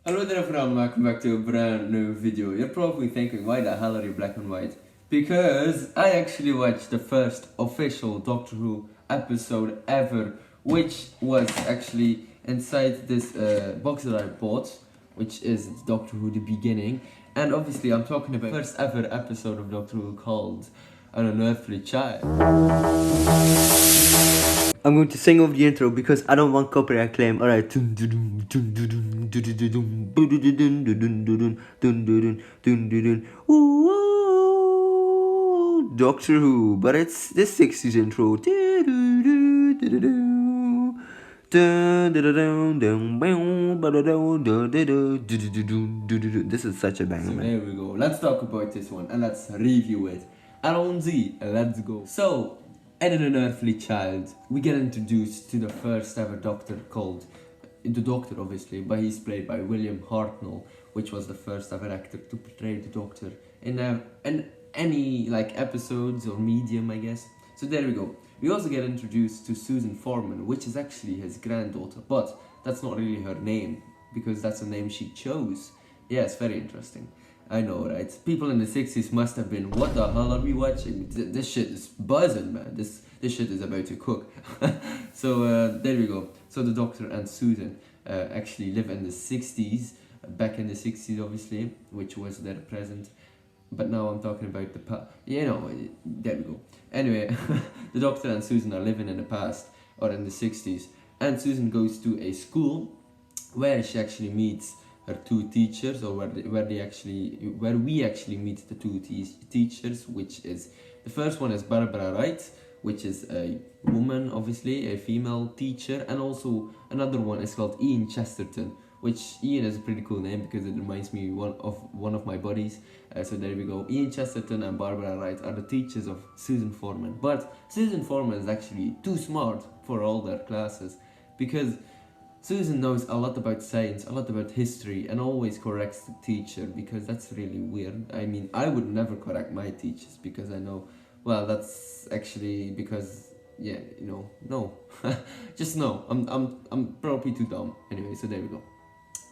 Hello there everyone, welcome back to a brand new video. You're probably thinking, why the hell are you black and white? Because I actually watched the first official Doctor Who episode ever, which was actually inside this box that I bought, which is Doctor Who The Beginning. And obviously I'm talking about the first ever episode of Doctor Who called An Unearthly Child. I'm going to sing over the intro because I don't want copyright claim. Alright. Doctor Who, but it's the 60s intro. This is such a banger, man. There we go. Let's talk about this one and let's review it. Alonzi, let's go. So, in An Unearthly Child, we get introduced to the first ever Doctor called the Doctor, obviously, but he's played by William Hartnell, which was the first ever actor to portray the Doctor in any like episodes or medium, I guess. So there we go. We also get introduced to Susan Foreman, which is actually his granddaughter, but that's not really her name because that's the name she chose. Yeah, it's very interesting. I know, right? People in the 60s must have been, what the hell are we watching? This shit is buzzing, man. This shit is about to cook. So there we go. So the Doctor and Susan actually live in the 60s, back in the 60s obviously, which was their present. But now I'm talking about the past. You know, there we go. Anyway, the Doctor and Susan are living in the past, or in the 60s. And Susan goes to a school where she actually meets her two teachers, or where we actually meet the two teachers, which is, the first one is Barbara Wright, which is a woman, obviously, a female teacher, and also another one is called Ian Chesterton, which Ian is a pretty cool name because it reminds me of one of my buddies. So there we go. Ian Chesterton and Barbara Wright are the teachers of Susan Foreman. But Susan Foreman is actually too smart for all their classes because Susan knows a lot about science, a lot about history, and always corrects the teacher because that's really weird. I mean, I would never correct my teachers because I know, well, that's actually because, yeah, you know, no. Just no. I'm probably too dumb. Anyway, so there we go.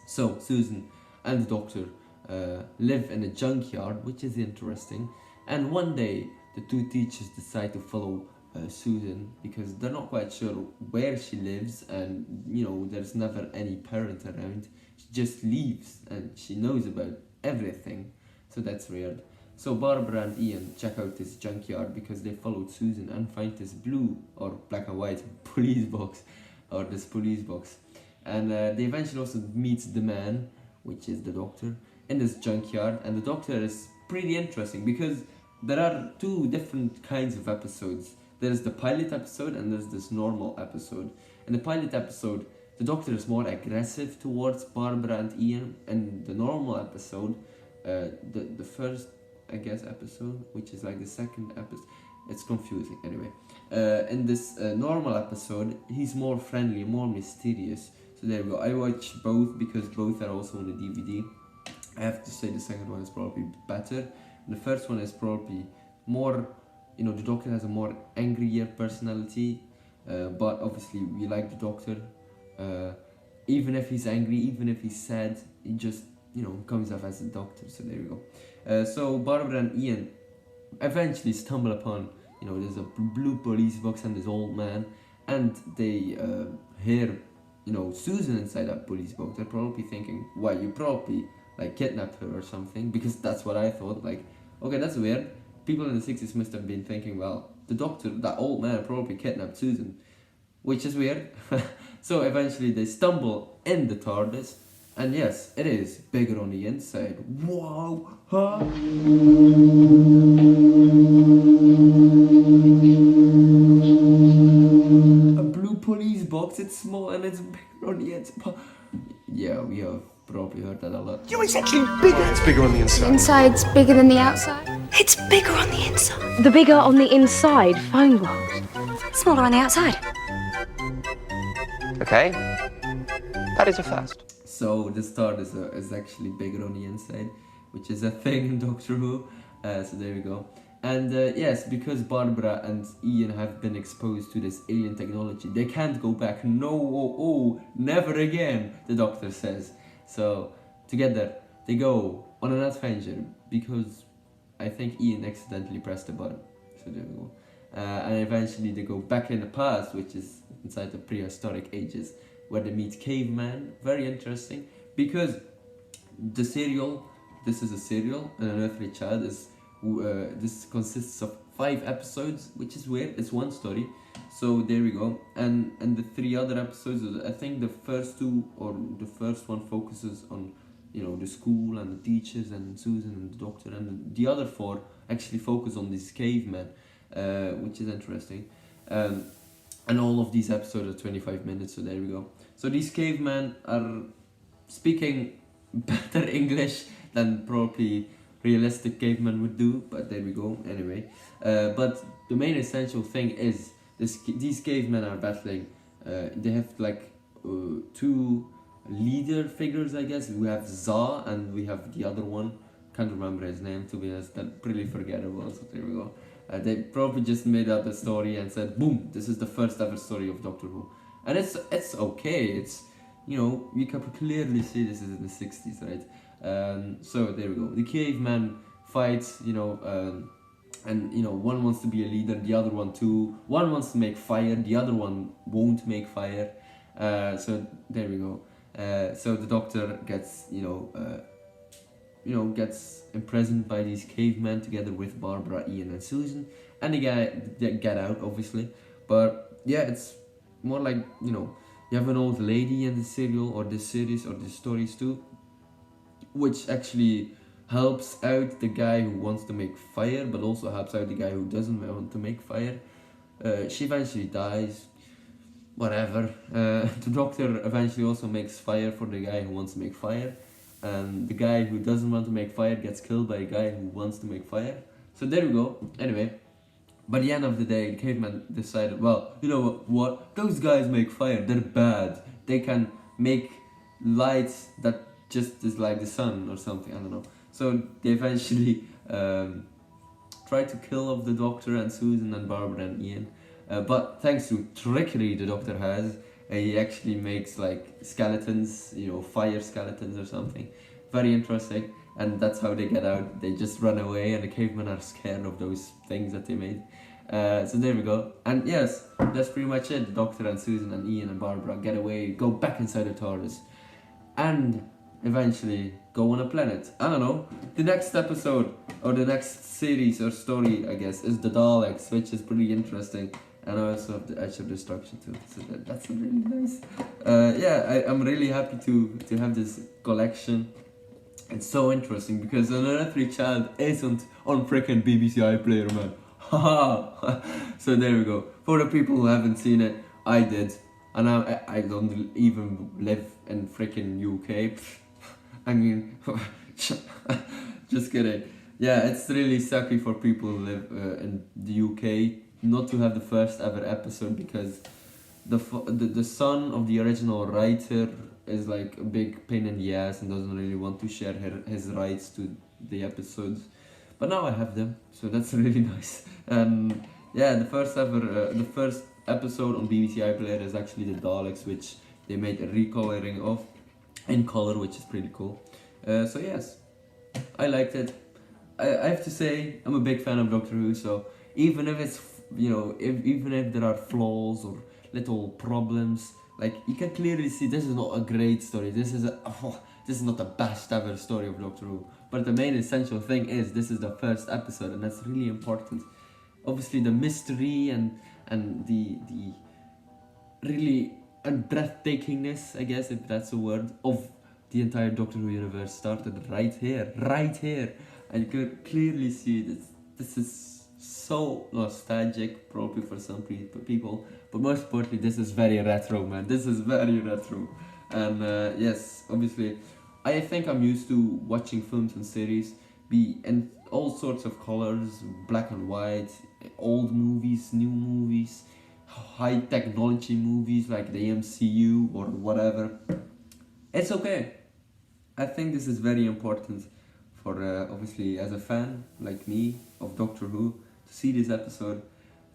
So Susan and the Doctor live in a junkyard, which is interesting. And one day, the two teachers decide to follow Susan because they're not quite sure where she lives, and you know, there's never any parent around. She just leaves and she knows about everything, so that's weird. So Barbara and Ian check out this junkyard because they followed Susan and find this blue or black and white police box, or this police box, and they eventually also meet the man, which is the Doctor, in this junkyard. And the Doctor is pretty interesting because there are two different kinds of episodes. There's the pilot episode and there's this normal episode. In the pilot episode, the Doctor is more aggressive towards Barbara and Ian. And the normal episode, the first, I guess, episode, which is like the second episode, it's confusing anyway. In this normal episode, he's more friendly, more mysterious. So there we go. I watch both because both are also on the DVD. I have to say the second one is probably better. The first one is probably more, you know, the Doctor has a more angrier personality, but obviously we like the Doctor. Even if he's angry, even if he's sad, he just, you know, comes off as a Doctor. So there we go. So Barbara and Ian eventually stumble upon, you know, there's a blue police box and this old man, and they hear, you know, Susan inside that police box. They're probably thinking, why, you probably like kidnapped her or something, because that's what I thought. Like, okay, that's weird. People in the 60s must have been thinking, well, the Doctor, that old man, probably kidnapped Susan, which is weird. So eventually they stumble in the Tardis, and yes, it is bigger on the inside. Wow, huh? A blue police box, it's small and it's bigger on the inside. Yeah, we have probably heard that a lot. It's actually bigger. It's bigger on the inside. Inside's bigger than the outside. It's bigger on the inside. The bigger on the inside phone box. Smaller on the outside. Okay, that is a first. So the star is actually bigger on the inside, which is a thing in Doctor Who. So there we go. And yes, because Barbara and Ian have been exposed to this alien technology, they can't go back. No, never again, the Doctor says. So together they go on an adventure because I think Ian accidentally pressed the button. So there we go. And eventually they go back in the past, which is inside the prehistoric ages, where they meet caveman. Very interesting, because the serial, this is a serial, An Unearthly Child, is this consists of 5 episodes, which is weird. It's one story, so there we go. And the 3 other episodes, I think the first 2 or the first one focuses on, you know, the school and the teachers and Susan and the doctor, and the other 4 actually focus on this caveman, which is interesting. And all of these episodes are 25 minutes, so there we go. So these cavemen are speaking better English than probably realistic cavemen would do, but there we go. Anyway, but the main essential thing is these cavemen are battling. They have like 2 leader figures, I guess. We have Za and we have the other one. Can't remember his name, to be honest. That's pretty forgettable. So there we go. They probably just made up a story and said, "Boom! This is the first ever story of Doctor Who," and it's okay. It's, you know, you can clearly see this is in the 60s, right? So there we go. The caveman fights, you know, and you know, one wants to be a leader, the other one too. One wants to make fire, the other one won't make fire. So there we go. So the Doctor gets, gets imprisoned by these cavemen together with Barbara, Ian, and Susan, and they get out, obviously. But yeah, it's more like, you know, you have an old lady in the serial or this series or the stories too, which actually helps out the guy who wants to make fire, but also helps out the guy who doesn't want to make fire. She eventually dies, whatever. The Doctor eventually also makes fire for the guy who wants to make fire, and the guy who doesn't want to make fire gets killed by a guy who wants to make fire. So there we go. Anyway, by the end of the day, the caveman decided, well, you know what? Those guys make fire. They're bad. They can make lights that just is like the sun or something. I don't know. So they eventually try to kill off the Doctor and Susan and Barbara and Ian. But thanks to trickery the Doctor has, he actually makes like skeletons, you know, fire skeletons or something. Very interesting. And that's how they get out. They just run away, and the cavemen are scared of those things that they made. So there we go. And yes, that's pretty much it. The Doctor and Susan and Ian and Barbara get away, go back inside the Tardis, and eventually go on a planet. I don't know. The next episode or the next series or story, I guess, is the Daleks, which is pretty interesting. And I also have the Edge of Destruction too. So that's really nice. I'm really happy to have this collection. It's so interesting because An Unearthly Child isn't on frickin' BBC iPlayer, man. Haha. So there we go. For the people who haven't seen it, I did. And I don't even live in frickin' UK. I mean, just kidding. Yeah, it's really sucky for people who live in the UK not to have the first ever episode, because the son of the original writer is like a big pain in the ass and doesn't really want to share his rights to the episodes. But now I have them, so that's really nice. Yeah, the first episode on BBC iPlayer is actually the Daleks, which they made a recoloring of in color, which is pretty cool. So yes, I liked it. I have to say, I'm a big fan of Doctor Who, so even if it's, you know, even if there are flaws or little problems, like, you can clearly see this is not a great story. This is not the best ever story of Doctor Who. But the main essential thing is this is the first episode, and that's really important. Obviously, the mystery and the really breathtakingness, I guess, if that's a word, of the entire Doctor Who universe started right here. And you can clearly see this is so nostalgic, probably for some people, but most importantly, this is very retro, man. This is very retro. And yes, obviously, I think I'm used to watching films and series be in all sorts of colors, black and white, old movies, new movies, high technology movies like the MCU or whatever. It's okay. I think this is very important for, obviously, as a fan like me of Doctor Who, to see this episode,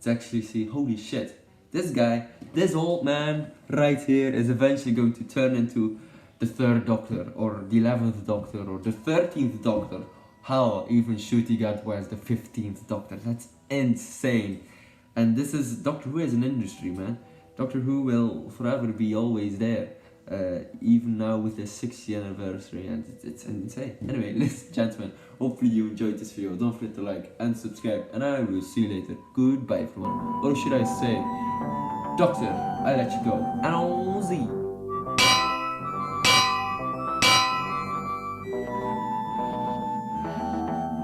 to actually see, holy shit, this guy, this old man right here is eventually going to turn into the 3rd Doctor, or the 11th Doctor, or the 13th Doctor. How even shooty God was the 15th Doctor. That's insane. And this is, Doctor Who is an industry, man. Doctor Who will forever be always there. Even now with the 60th anniversary, and it's insane. Anyway, ladies and gentlemen, hopefully you enjoyed this video. Don't forget to like and subscribe, and I will see you later. Goodbye everyone. Or should I say, Doctor, I let you go. And on Z.